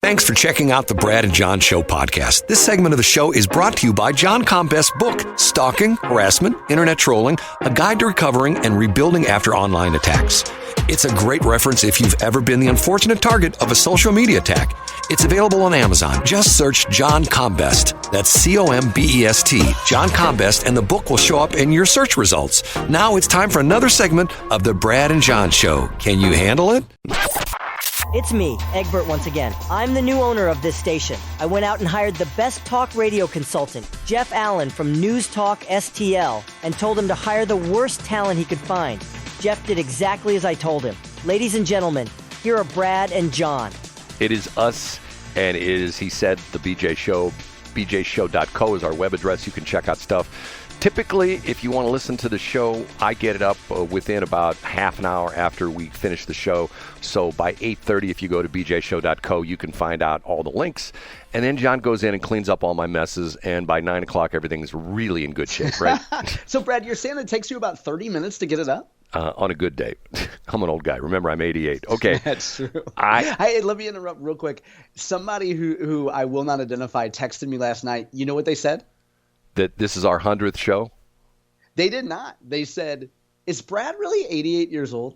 Thanks for checking out the Brad and John Show podcast. This segment of the show is brought to you by John Combest's book, Stalking, Harassment, Internet Trolling, A Guide to Recovering and Rebuilding After Online Attacks. It's a great reference if you've ever been the unfortunate target of a social media attack. It's available on Amazon. Just search John Combest. That's C-O-M-B-E-S-T, John Combest, and the book will show up in your search results. Now it's time for another segment of the Brad and John Show. Can you handle it? It's me, Egbert, once again. I'm the new owner of this station. I went out and hired the best talk radio consultant, Jeff Allen from News Talk STL, and told him to hire the worst talent he could find. Jeff did exactly as I told him. Ladies and gentlemen, here are Brad and John. It is us, and it is, he said, the BJ Show. BJShow.co is our web address. You can check out stuff. Typically, if you want to listen to the show, I get it up within about half an hour after we finish the show. So by 8:30, if you go to bjshow.co, you can find out all the links. And then John goes in and cleans up all my messes. And by 9 o'clock, everything's really in good shape, right? So, Brad, you're saying it takes you about 30 minutes to get it up? On a good day. I'm an old guy. Remember, I'm 88. Okay. That's true. Hey, let me interrupt real quick. Somebody who I will not identify texted me last night. You know what they said? That this is our 100th show? They did not. They said, is Brad really 88 years old?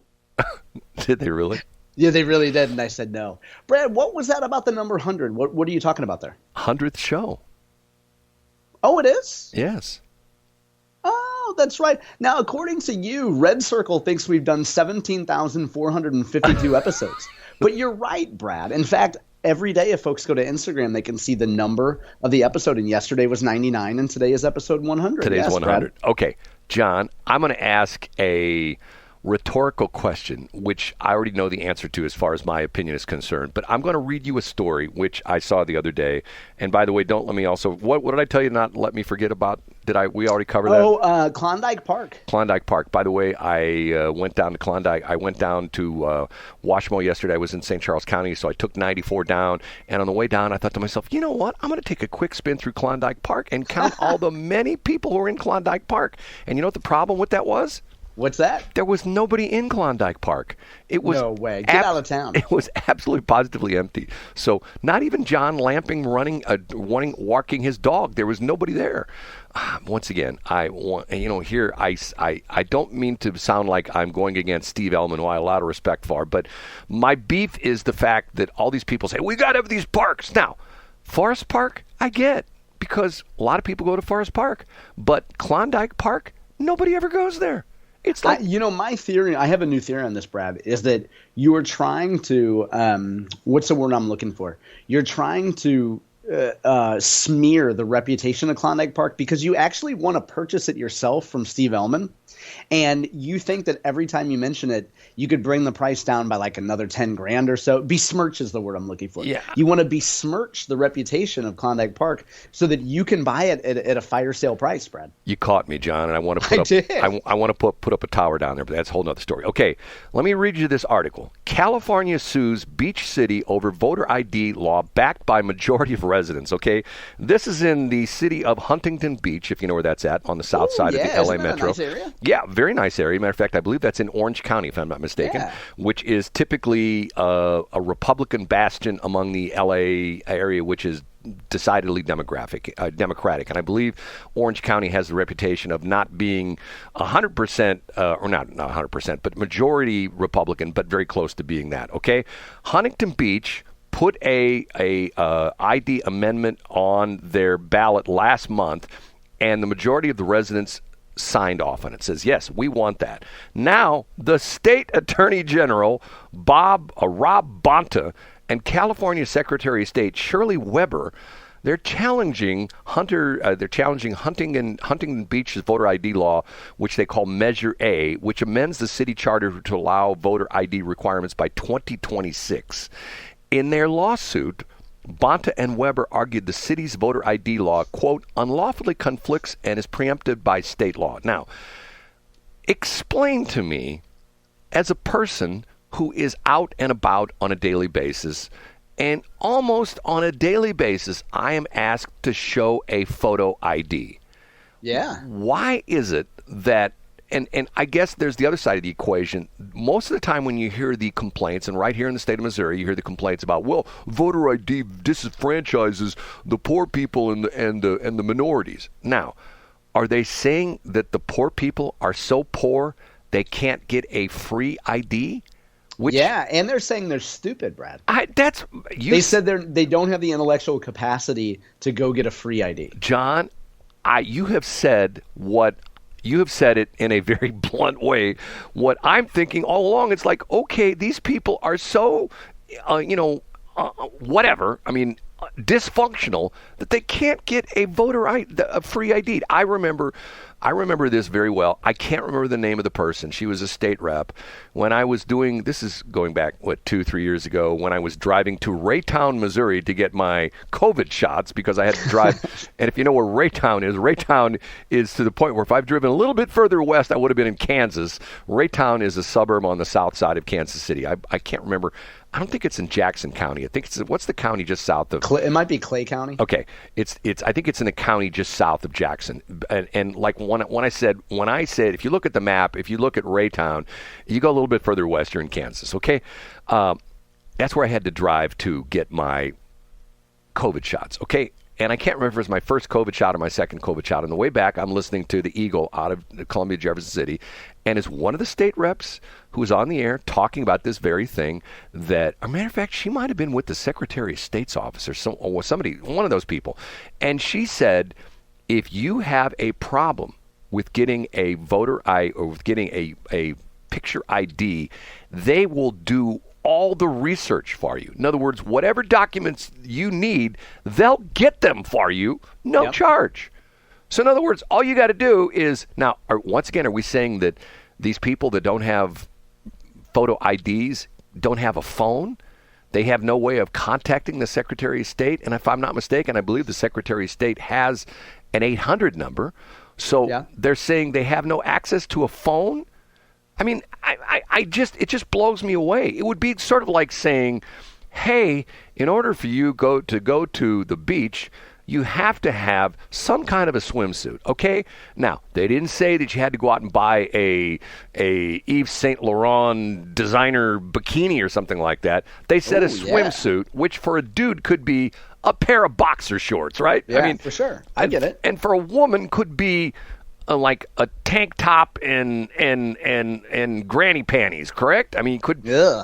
Did they really? Yeah, they really did. And I said no. Brad, what was that about the number 100? What are you talking about there? 100th show. Oh, it is? Yes. Oh, that's right. Now, according to you, Red Circle thinks we've done 17,452 episodes. But you're right, Brad. In fact, every day if folks go to Instagram, they can see the number of the episode. And yesterday was 99, and today is episode 100. Today's yes, 100. Brad. Okay, John, I'm going to ask a rhetorical question, which I already know the answer to as far as my opinion is concerned. But I'm going to read you a story, which I saw the other day. And by the way, don't let me also, what did I tell you not let me forget about? We already cover that? Oh, Klondike Park. Klondike Park. By the way, I went down to Klondike. I went down to Washmo yesterday. I was in St. Charles County, so I took 94 down. And on the way down, I thought to myself, you know what? I'm going to take a quick spin through Klondike Park and count all the many people who are in Klondike Park. And you know what the problem with that was? What's that? There was nobody in Klondike Park. It was no way. Get out of town. It was absolutely positively empty. So not even John Lamping walking his dog. There was nobody there. Once again, I don't mean to sound like I'm going against Steve Ellman, who I have a lot of respect for, but my beef is the fact that all these people say, we got to have these parks. Now, Forest Park, I get, because a lot of people go to Forest Park, but Klondike Park, nobody ever goes there. It's like, my theory, I have a new theory on this, Brad, is that you are trying to, what's the word I'm looking for? You're trying to smear the reputation of Klondike Park because you actually want to purchase it yourself from Steve Ellman. And you think that every time you mention it, you could bring the price down by like another 10 grand or so. Besmirch is the word I'm looking for. Yeah. You want to besmirch the reputation of Klondike Park so that you can buy it at a fire sale price, Brad. You caught me, John, and I want to put up a tower down there, but that's a whole nother story. Okay, let me read you this article. California sues Beach City over voter ID law backed by majority of residents. Okay, this is in the city of Huntington Beach, if you know where that's at, on the south side of the LA Metro. Nice area? Yeah, very nice area. Matter of fact, I believe that's in Orange County, if I'm not mistaken, which is typically a Republican bastion among the LA area, which is decidedly democratic. And I believe Orange County has the reputation of not being 100%, or not 100%, but majority Republican, but very close to being that. Okay, Huntington Beach put a ID amendment on their ballot last month, and the majority of the residents signed off on it. Says, yes, we want that. Now, the state attorney general, Rob Bonta, and California Secretary of State Shirley Weber, they're challenging Huntington Beach's voter ID law, which they call Measure A, which amends the city charter to allow voter ID requirements by 2026. In their lawsuit, Bonta and Weber argued the city's voter ID law, quote, unlawfully conflicts and is preempted by state law. Now, explain to me, as a person who is out and about on a daily basis, and almost on a daily basis, I am asked to show a photo ID. Yeah. Why is it that and I guess there's the other side of the equation. Most of the time when you hear the complaints, and right here in the state of Missouri, you hear the complaints about, well, voter ID disenfranchises the poor people and the minorities. Now, are they saying that the poor people are so poor they can't get a free ID? Yeah, and they're saying they're stupid, Brad. They said they don't have the intellectual capacity to go get a free ID. John, you have said it in a very blunt way. What I'm thinking all along, it's like, okay, these people are so, whatever. I mean, dysfunctional that they can't get a a free ID. I remember this very well. I can't remember the name of the person. She was a state rep. When I was doing, this is going back, 2-3 years ago, when I was driving to Raytown, Missouri to get my COVID shots because I had to drive. And if you know where Raytown is to the point where if I've driven a little bit further west, I would have been in Kansas. Raytown is a suburb on the south side of Kansas City. I can't remember. I don't think it's in Jackson County. I think what's the county just south of? It might be Clay County. Okay, I think it's in a county just south of Jackson. And like when I said if you look at the map, if you look at Raytown, you go a little bit further west, you're in Kansas. Okay, that's where I had to drive to get my COVID shots. Okay. And I can't remember if it was my first COVID shot or my second COVID shot. On the way back, I'm listening to the Eagle out of Columbia, Jefferson City, and it's one of the state reps who was on the air talking about this very thing. That, as a matter of fact, she might have been with the Secretary of State's office or somebody, one of those people. And she said, if you have a problem with getting a voter ID or with getting a picture ID, they will do all the research for you. In other words, whatever documents you need, they'll get them for you, no charge. So in other words, all you got to do is, now, once again, are we saying that these people that don't have photo IDs don't have a phone? They have no way of contacting the Secretary of State? And if I'm not mistaken, I believe the Secretary of State has an 800 number. So they're saying they have no access to a phone? I mean, it just blows me away. It would be sort of like saying, hey, in order for you to go to the beach, you have to have some kind of a swimsuit, okay? Now, they didn't say that you had to go out and buy a Yves Saint Laurent designer bikini or something like that. They said a swimsuit, which for a dude could be a pair of boxer shorts, right? Yeah, I mean, for sure. I get it. And for a woman could be like a tank top and granny panties, correct? I mean, you could. Yeah,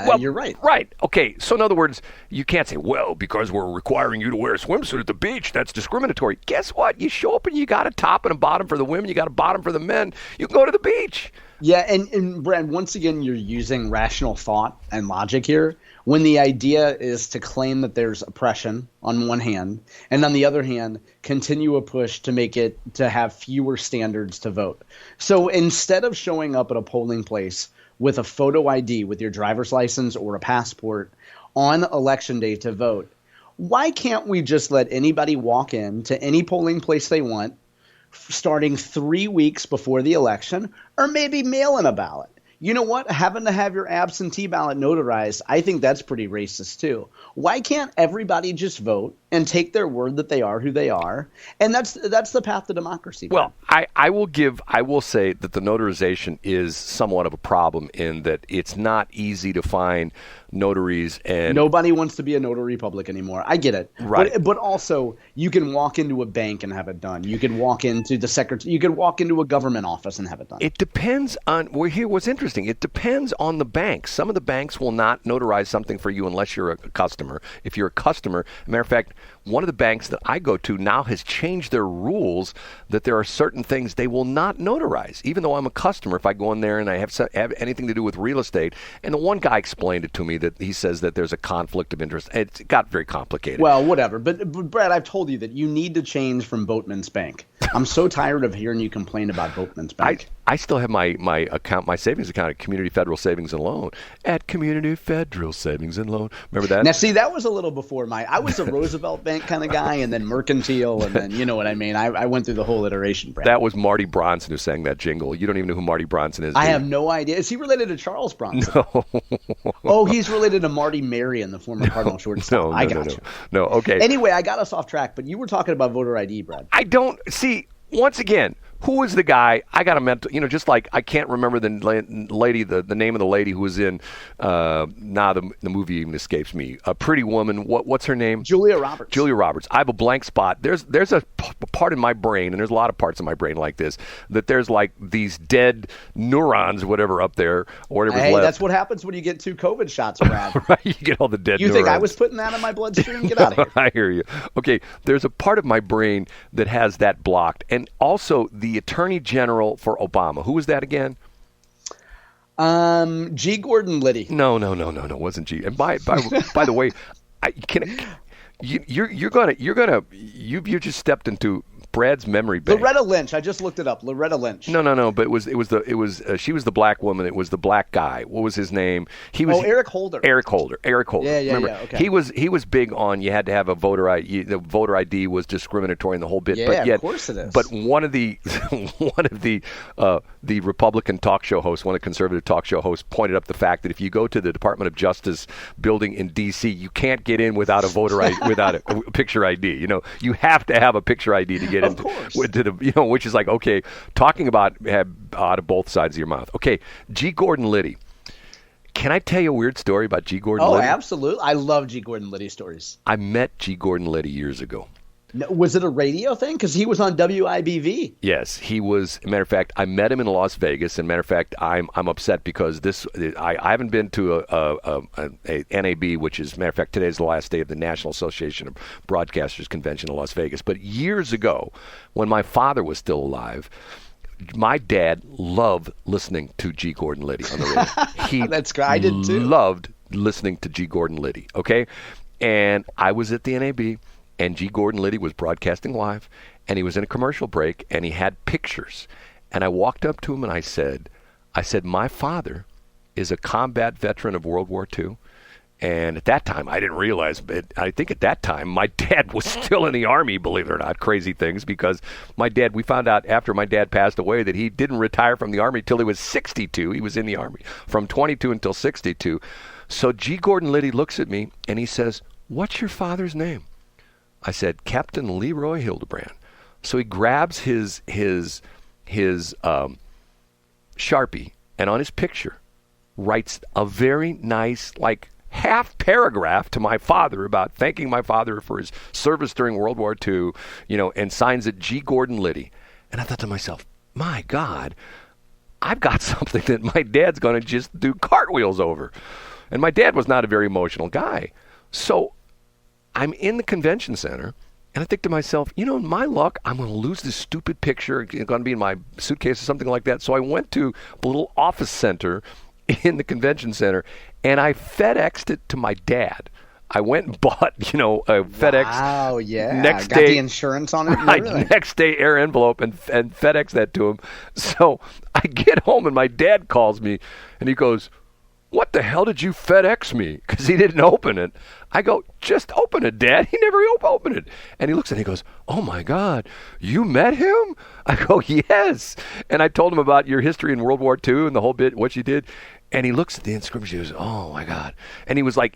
well, you're right. Right. Okay. So in other words, you can't say, well, because we're requiring you to wear a swimsuit at the beach, that's discriminatory. Guess what? You show up and you got a top and a bottom for the women, you got a bottom for the men. You can go to the beach. Yeah, and Brad, once again, you're using rational thought and logic here when the idea is to claim that there's oppression on one hand, and on the other hand, continue a push to make it to have fewer standards to vote. So instead of showing up at a polling place with a photo ID, with your driver's license or a passport on election day to vote, why can't we just let anybody walk in to any polling place they want, starting 3 weeks before the election, or maybe mail in a ballot? You know what? Having to have your absentee ballot notarized, I think that's pretty racist too. Why can't everybody just vote and take their word that they are who they are? And that's the path to democracy. Well, I will say that the notarization is somewhat of a problem in that it's not easy to find notaries, and nobody wants to be a notary public anymore. I get it. Right. But also you can walk into a bank and have it done. You can walk into the secretary, you can walk into a government office and have it done. It depends on what's interesting. It depends on the bank. Some of the banks will not notarize something for you unless you're a customer. If you're a customer, as a matter of fact, one of the banks that I go to now has changed their rules that there are certain things they will not notarize. Even though I'm a customer, if I go in there and I have anything to do with real estate, and the one guy explained it to me that he says that there's a conflict of interest. It got very complicated. Well, whatever. But Brad, I've told you that you need to change from Boatman's Bank. I'm so tired of hearing you complain about Boatman's Bank. I still have my account, my savings account at Community Federal Savings and Loan. At Community Federal Savings and Loan. Remember that? Now, see, that was a little before I was a Roosevelt Bank kind of guy, and then Mercantile, and then, you know what I mean? I went through the whole iteration, Brad. That was Marty Bronson who sang that jingle. You don't even know who Marty Bronson is. I have no idea. Is he related to Charles Bronson? No. Oh, he's related to Marty Marion, the former Cardinal shortstop. No, I got you. No, okay. Anyway, I got us off track, but you were talking about voter ID, Brad. I don't see. Once again, Who was the guy? I got a mental, just like I can't remember the lady, the name of the lady who was in, the movie even escapes me. A Pretty Woman. What's her name? Julia Roberts. Julia Roberts. I have a blank spot. There's a part in my brain, and there's a lot of parts of my brain like this, that there's like these dead neurons, whatever, up there, or whatever's left. That's what happens when you get 2 COVID shots, Brad. Right, you get all the dead neurons. You think I was putting that in my bloodstream? Get out of here. I hear you. Okay, there's a part of my brain that has that blocked, and also the Attorney General for Obama. Who was that again? G. Gordon Liddy. No, it wasn't G. And by the way, you just stepped into Brad's memory bank. Loretta Lynch. I just looked it up. Loretta Lynch. No. But she was the black woman. It was the black guy. What was his name? Eric Holder. Eric Holder. Yeah. Remember, Okay. He was big on you had to have a voter ID. The voter ID was discriminatory in the whole bit. Yeah, but yet, of course it is. But one of the the Republican talk show hosts, one of the conservative talk show hosts, pointed up the fact that if you go to the Department of Justice building in D.C., you can't get in without a voter ID, without a picture ID. You have to have a picture ID to get in. Which is like, okay, talking about out of both sides of your mouth. Okay, G. Gordon Liddy. Can I tell you a weird story about G. Gordon Liddy? Oh, absolutely. I love G. Gordon Liddy stories. I met G. Gordon Liddy years ago. No, was it a radio thing? Because he was on WIBV. Yes, he was. Matter of fact, I met him in Las Vegas. And matter of fact, I'm upset because I haven't been to a NAB, which is, matter of fact, today's the last day of the National Association of Broadcasters Convention in Las Vegas. But years ago, when my father was still alive, my dad loved listening to G. Gordon Liddy on the radio. That's great. I did too. Loved listening to G. Gordon Liddy. Okay, and I was at the NAB. And G. Gordon Liddy was broadcasting live, and he was in a commercial break, and he had pictures. And I walked up to him, and I said, my father is a combat veteran of World War II. And at that time, I didn't realize, but I think at that time, my dad was still in the Army, believe it or not, crazy things, because we found out after my dad passed away that he didn't retire from the Army till he was 62. He was in the Army from 22 until 62. So G. Gordon Liddy looks at me, and he says, "What's your father's name?" I said, "Captain Leroy Hildebrand." So he grabs his Sharpie, and on his picture writes a very nice, like, half paragraph to my father about thanking my father for his service during World War II, and signs it G. Gordon Liddy. And I thought to myself, my God, I've got something that my dad's going to just do cartwheels over. And my dad was not a very emotional guy. So I'm in the convention center, and I think to myself, my luck, I'm going to lose this stupid picture. It's going to be in my suitcase or something like that. So I went to a little office center in the convention center, and I FedExed it to my dad. I went and bought, a FedEx. Wow, yeah. Next got day, the insurance on it. Right, next day air envelope and FedEx that to him. So I get home, and my dad calls me, and he goes, "What the hell did you FedEx me?" Because he didn't open it. I go, "Just open it, Dad." He never opened it. And he looks at it and he goes, "Oh, my God, you met him?" I go, "Yes." And I told him about your history in World War II and the whole bit, what you did. And he looks at the inscription. He goes, "Oh my God!" And he was like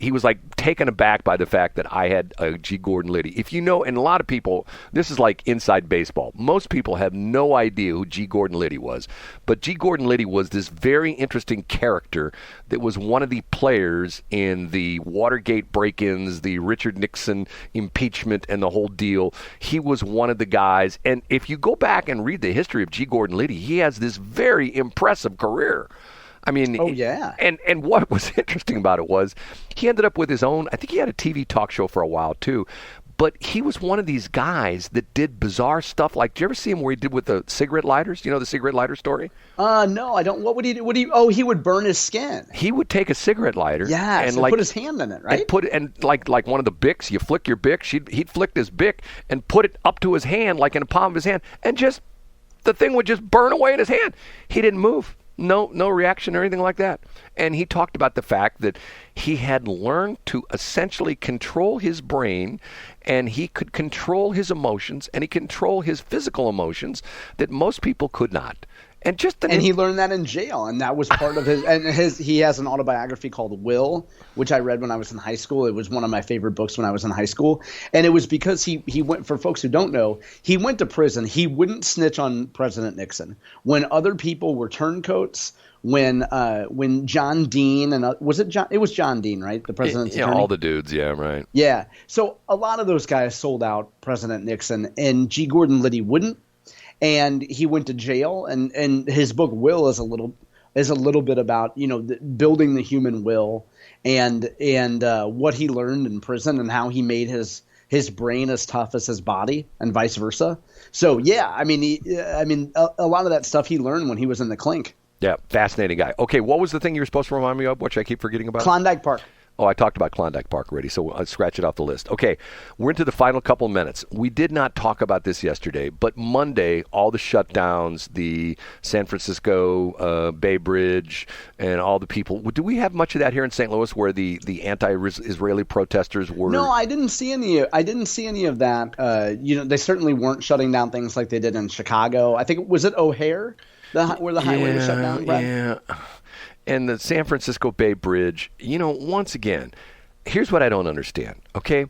taken aback by the fact that I had a G. Gordon Liddy. If you know, and a lot of people, this is like inside baseball. Most people have no idea who G. Gordon Liddy was, but G. Gordon Liddy was this very interesting character that was one of the players in the Watergate break-ins, the Richard Nixon impeachment, and the whole deal. He was one of the guys. And if you go back and read the history of G. Gordon Liddy, he has this very impressive career. I mean, oh, yeah. And what was interesting about it was he ended up with his own, I think he had a TV talk show for a while too, but he was one of these guys that did bizarre stuff. Like, did you ever see him where he did with the cigarette lighters? You know the cigarette lighter story? No, I don't. What would he do? Oh, he would burn his skin. He would take a cigarette lighter. Yeah, and put his hand in it, right? And like one of the Bics, you flick your Bic, he'd flick this Bic and put it up to his hand, like in the palm of his hand, and just, the thing would just burn away in his hand. He didn't move. No reaction or anything like that. And he talked about the fact that he had learned to essentially control his brain, and he could control his emotions, and he control his physical emotions that most people could not. And he learned that in jail, and that was part of his. He has an autobiography called Will, which I read when I was in high school. It was one of my favorite books when I was in high school, and it was because he went. For folks who don't know, he went to prison. He wouldn't snitch on President Nixon when other people were turncoats. When John Dean and was it John? It was John Dean, right? The president's attorney. All the dudes. Yeah, right. Yeah. So a lot of those guys sold out President Nixon, and G. Gordon Liddy wouldn't. And he went to jail, and his book Will is a little bit about building the human will and what he learned in prison and how he made his brain as tough as his body and vice versa. So yeah, I mean a lot of that stuff he learned when he was in the clink. Yeah, fascinating guy. Okay, what was the thing you were supposed to remind me of, which I keep forgetting about? Klondike Park. Oh, I talked about Klondike Park already, so I'll scratch it off the list. Okay, we're into the final couple minutes. We did not talk about this yesterday, but Monday, all the shutdowns, the San Francisco Bay Bridge, and all the people. Do we have much of that here in St. Louis, where the anti-Israeli protesters were? No, I didn't see any of that. They certainly weren't shutting down things like they did in Chicago. I think was it O'Hare, where the highway was shut down. Brad? Yeah. And the San Francisco Bay Bridge, once again, here's what I don't understand, okay?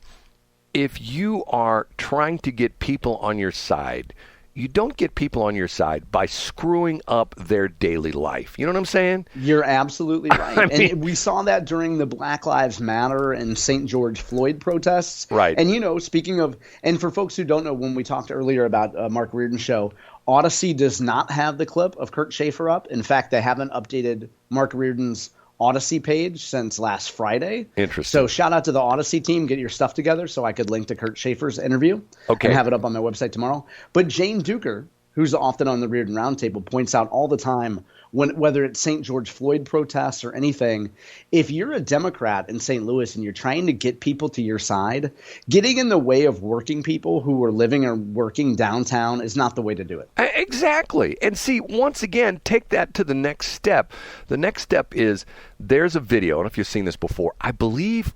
If you are trying to get people on your side, you don't get people on your side by screwing up their daily life. You know what I'm saying? You're absolutely right. And we saw that during the Black Lives Matter and St. George Floyd protests. Right. And, speaking of – and for folks who don't know, when we talked earlier about Mark Reardon's show, Odyssey does not have the clip of Kurt Schaefer up. In fact, they haven't updated Mark Reardon's Odyssey page since last Friday. Interesting. So shout out to the Odyssey team. Get your stuff together so I could link to Kurt Schaefer's interview and have it up on my website tomorrow. But Jane Dueker, who's often on the Reardon Roundtable, points out all the time whether it's St. George Floyd protests or anything, if you're a Democrat in St. Louis and you're trying to get people to your side, getting in the way of working people who are living or working downtown is not the way to do it. Exactly. And see, once again, take that to the next step. The next step is there's a video. I don't know if you've seen this before. I believe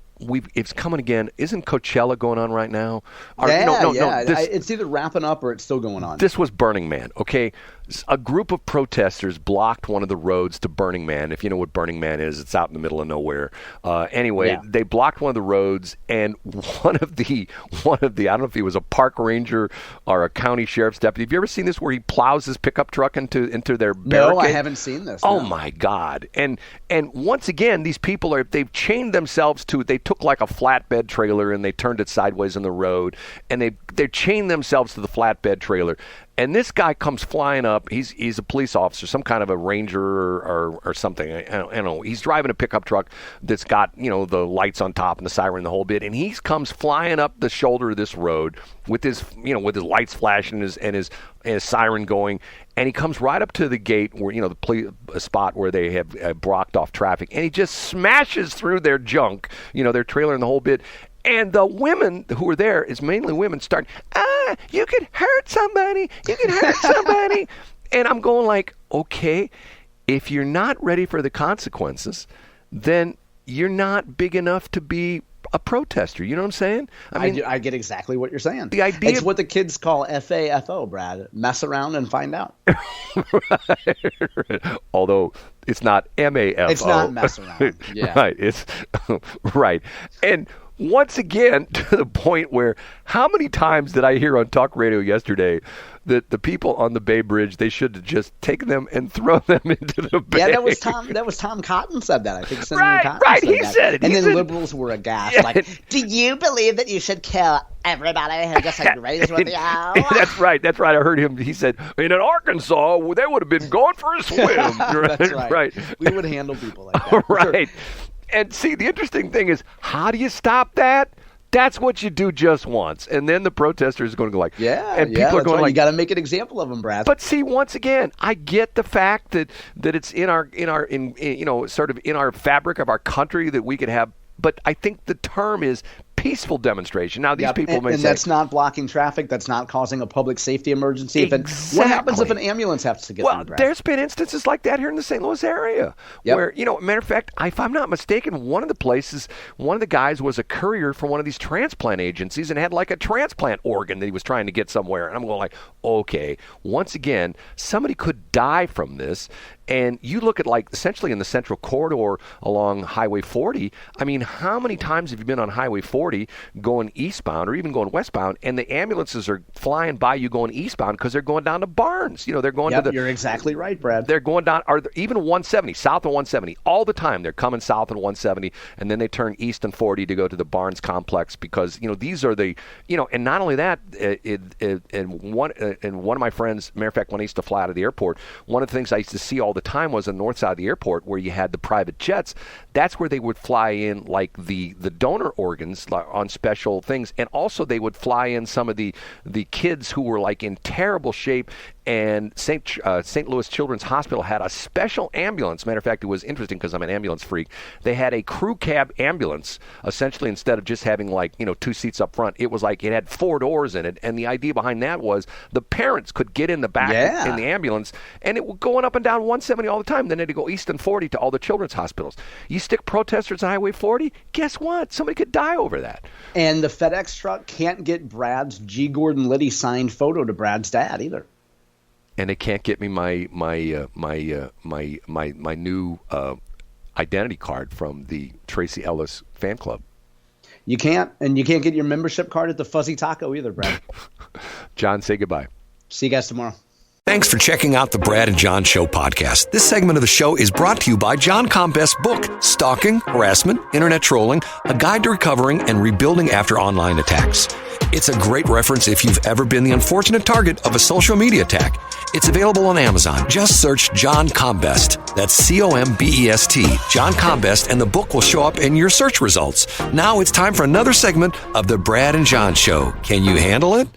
it's coming again. Isn't Coachella going on right now? No. It's either wrapping up or it's still going on. This was Burning Man, okay? A group of protesters blocked one of the roads to Burning Man. If you know what Burning Man is, it's out in the middle of nowhere. They blocked one of the roads, and one of the I don't know if he was a park ranger or a county sheriff's deputy. Have you ever seen this where he plows his pickup truck into their barricade? No, I haven't seen this. Oh my God! And once again, these people they've chained themselves to. They took like a flatbed trailer and they turned it sideways in the road, and they chained themselves to the flatbed trailer. And this guy comes flying up. He's a police officer, some kind of a ranger or something. I don't know. He's driving a pickup truck that's got the lights on top and the siren, the whole bit. And he comes flying up the shoulder of this road with his lights flashing and his siren going. And he comes right up to the gate where the spot where they have blocked off traffic. And he just smashes through their junk, their trailer and the whole bit. And the women who were there, is mainly women, start, you could hurt somebody. You could hurt somebody. And I'm going like, okay, if you're not ready for the consequences, then you're not big enough to be a protester. You know what I'm saying? I get exactly what you're saying. The idea it's what the kids call FAFO, Brad. Mess around and find out. Right. Although it's not MAFO. It's not mess around. Yeah. Right. It's right. And once again, to the point where how many times did I hear on talk radio yesterday that the people on the Bay Bridge, they should have just taken them and thrown them into the bay? Yeah, that was Tom Cotton said that. I think Senator Cotton right, said he that. said it. And then liberals were aghast. Yeah. Like, do you believe that you should kill everybody who just agrees with you? That's right. I heard him. He said, in Arkansas, they would have been going for a swim. That's right. We would handle people like that. Right. Sure. And see, the interesting thing is, how do you stop that? That's what you do just once, and then the protesters are going to go like, people are going like, you got to make an example of them, Brad. But see, once again, I get the fact that it's in our sort of in our fabric of our country that we could have. But I think the term is peaceful demonstration. Now, these people may say... And that's not blocking traffic. That's not causing a public safety emergency. Exactly. What happens if an ambulance has to get there, Brad? There's been instances like that here in the St. Louis area where, matter of fact, if I'm not mistaken, one of the guys was a courier for one of these transplant agencies and had like a transplant organ that he was trying to get somewhere. And I'm going like, okay, once again, somebody could die from this. And you look at like essentially in the central corridor along Highway 40. I mean, how many times have you been on Highway 40 going eastbound or even going westbound, and the ambulances are flying by you going eastbound because they're going down to Barnes? They're going to the... You're exactly right, Brad. They're going down, or even 170, south of 170. All the time they're coming south on 170, and then they turn east on 40 to go to the Barnes complex because, these are the, and not only that, and one of my friends, matter of fact, when I used to fly out of the airport, one of the things I used to see all the time was on the north side of the airport where you had the private jets. That's where they would fly in like the donor organs on special things, and also they would fly in some of the kids who were like in terrible shape. And St. Louis Children's Hospital had a special ambulance. Matter of fact, it was interesting because I'm an ambulance freak. They had a crew cab ambulance, essentially, instead of just having like, 2 seats up front. It was like it had 4 doors in it. And the idea behind that was the parents could get in the back in the ambulance, and it was going up and down 170 all the time. Then they'd go east and 40 to all the children's hospitals. You stick protesters on Highway 40, guess what? Somebody could die over that. And the FedEx truck can't get Brad's G. Gordon Liddy signed photo to Brad's dad either. And they can't get me my new identity card from the Tracy Ellis fan club. You can't, and you can't get your membership card at the Fuzzy Taco either, Brad. John, say goodbye. See you guys tomorrow. Thanks for checking out the Brad and John Show podcast. This segment of the show is brought to you by John Combest's book, Stalking, Harassment, Internet Trolling, A Guide to Recovering and Rebuilding After Online Attacks. It's a great reference if you've ever been the unfortunate target of a social media attack. It's available on Amazon. Just search John Combest. That's Combest, John Combest, and the book will show up in your search results. Now it's time for another segment of the Brad and John Show. Can you handle it?